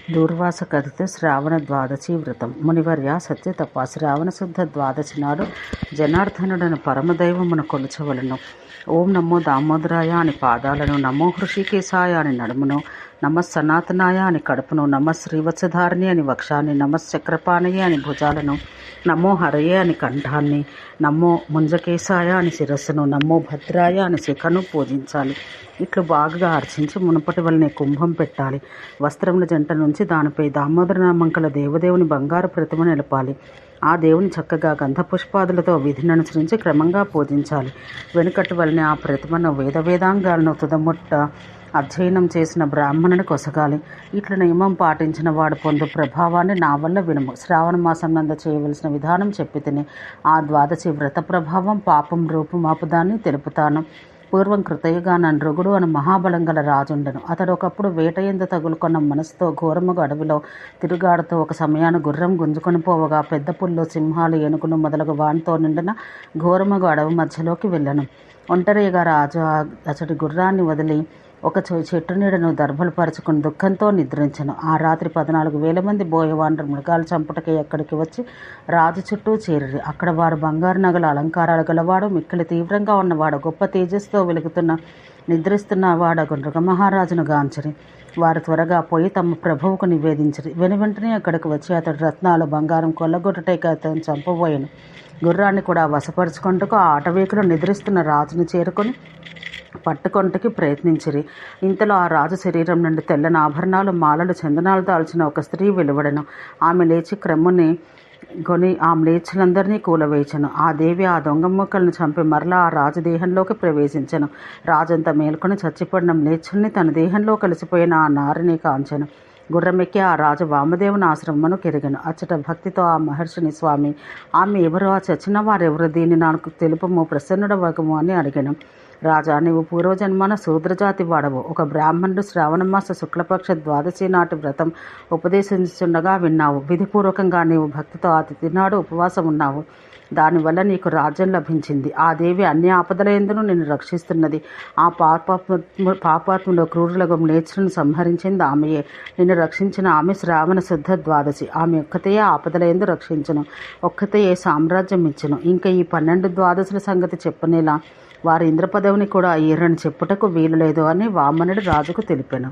దూర్వాస కథిత శ్రావణ ద్వాదశి వ్రతం. మునివర్య సత్యతప శ్రావణ శుద్ధ ద్వాదశి నాడు జనార్దనుడను పరమదైవమును కొలుచవలను. ఓం నమో దామోదరాయ అని పాదాలను, నమో హృషికేశాయ అని నడుమును, నమస్సనాతనాయ అని కడుపును, శ్రీవత్సధారిణి అని వక్షాన్ని, చక్రపాణయ అని భుజాలను, నమో హరయే అని కంఠాన్ని, నమో ముంజకేశాయ అని శిరస్సును, నమో భద్రాయ అని శిఖను పూజించాలి. ఇట్లు బాగా అర్చించి మునుపటి వలనే కుంభం పెట్టాలి. వస్త్రముల జంట నుంచి దానిపై దామోదర నామంకల దేవదేవుని బంగారు ప్రతిమ నిలపాలి. ఆ దేవుని చక్కగా గంధపుష్పాదులతో విధిని అనుసరించి క్రమంగా పూజించాలి. వెనుకటి వలనే ఆ ప్రతిమను వేదాంగాలను తుదముట్ట అధ్యయనం చేసిన బ్రాహ్మణుని కొసగాలి. ఇట్ల నియమం పాటించిన వాడు పొందు ప్రభావాన్ని నా వల్ల వినుము. శ్రావణ మాసం నందు చేయవలసిన విధానం చెప్పి తిని ఆ ద్వాదశి వ్రత ప్రభావం పాపం రూపుమాపుదాన్ని తెలుపుతాను. పూర్వం కృతయుగాన నృగుడు అని మహాబలం గల రాజుండెను. అతడు ఒకప్పుడు వేట ఎందు తగులుకొన్న మనసుతో ఘోరముగా అడవిలో తిరుగాడుతూ ఒక సమయాన గుర్రం గుంజుకొని పోవగా పెద్ద పుల్లు, సింహాలు, ఏనుగులు మొదలగు వానితో నిండిన ఘోరముగా అడవి మధ్యలోకి వెళ్ళను. ఒంటరిగా రాజు అతడి గుర్రాన్ని వదిలి ఒక చెట్టు నీడను దర్భలు పరుచుకుని దుఃఖంతో నిద్రించను. ఆ రాత్రి 14,000 మంది బోయవాండ్రు మృగాలు చంపుటకి అక్కడికి వచ్చి రాజు చుట్టూ చేరిరి. అక్కడ వారు బంగారు నగల అలంకారాలు గలవాడు, మిక్కిలి తీవ్రంగా ఉన్నవాడు, గొప్ప తేజస్సుతో వెలుగుతున్న నిద్రిస్తున్న వాడగు మృగమహారాజును గాంచరి. వారు త్వరగా పోయి తమ ప్రభువుకు నివేదించరి. వెనువెంటనే అక్కడికి వచ్చి అతడు రత్నాలు, బంగారం కొల్లగొట్టటైకి అతను చంపబోయాను. గుర్రాన్ని కూడా వశపరుచుకుంటూ ఆ ఆటవీకులు నిద్రిస్తున్న రాజును చేరుకొని పట్టుకొంటకి ప్రయత్నించిరి. ఇంతలో ఆ రాజు శరీరం నుండి తెల్లని ఆభరణాలు, మాలలు, చందనాలు దాల్చిన ఒక స్త్రీ వెలువడెను. ఆమె లేచి క్రమ్ముని కొని ఆ మ్లేచ్చులందరినీ కూలవేయచను. ఆ దేవి ఆ దొంగ మూకలను చంపి మరలా ఆ రాజు దేహంలోకి ప్రవేశించను. రాజంతా మేల్కొని చచ్చిపడిన మ్లేచ్చుల్ని తన దేహంలో కలిసిపోయిన ఆ నారిని కాంచెను. గుర్రమెక్కి ఆ రాజు వామదేవుని ఆశ్రమమును కెరిగను. అచ్చట భక్తితో ఆ మహర్షిని, స్వామి, ఆమె ఎవరు, ఆ చచ్చిన వారెవరు, దీన్ని నాకు తెలుపము, ప్రసన్నుడవగము అని అడిగాను. రాజా, నీవు పూర్వజన్మన శూద్రజాతి వాడవు. ఒక బ్రాహ్మణుడు శ్రావణమాస శుక్లపక్ష ద్వాదశి నాటి వ్రతం ఉపదేశించుండగా విన్నావు. విధిపూర్వకంగా నీవు భక్తితో ఆ తిథి నాడు ఉపవాసం ఉన్నావు. దానివల్ల నీకు రాజ్యం లభించింది. ఆ దేవి అన్ని ఆపదల యందును నిన్ను రక్షిస్తున్నది. ఆ పాపాత్ములో క్రూరులకు మ్లేచ్చులను సంహరించింది ఆమెయే. నిన్ను రక్షించిన ఆమె శ్రావణ శుద్ధ ద్వాదశి. ఆమె ఒక్కతయే ఆపదల యందు రక్షించును, ఒక్కతయే సామ్రాజ్యం ఇచ్చును. ఇంకా ఈ 12 ద్వాదశుల సంగతి చెప్పనేలా వారి ఇంద్రపదవిని కూడా అయ్యారని చెప్పుటకు వీలు లేదు అని వామనుడు రాజుకు తెలిపెను.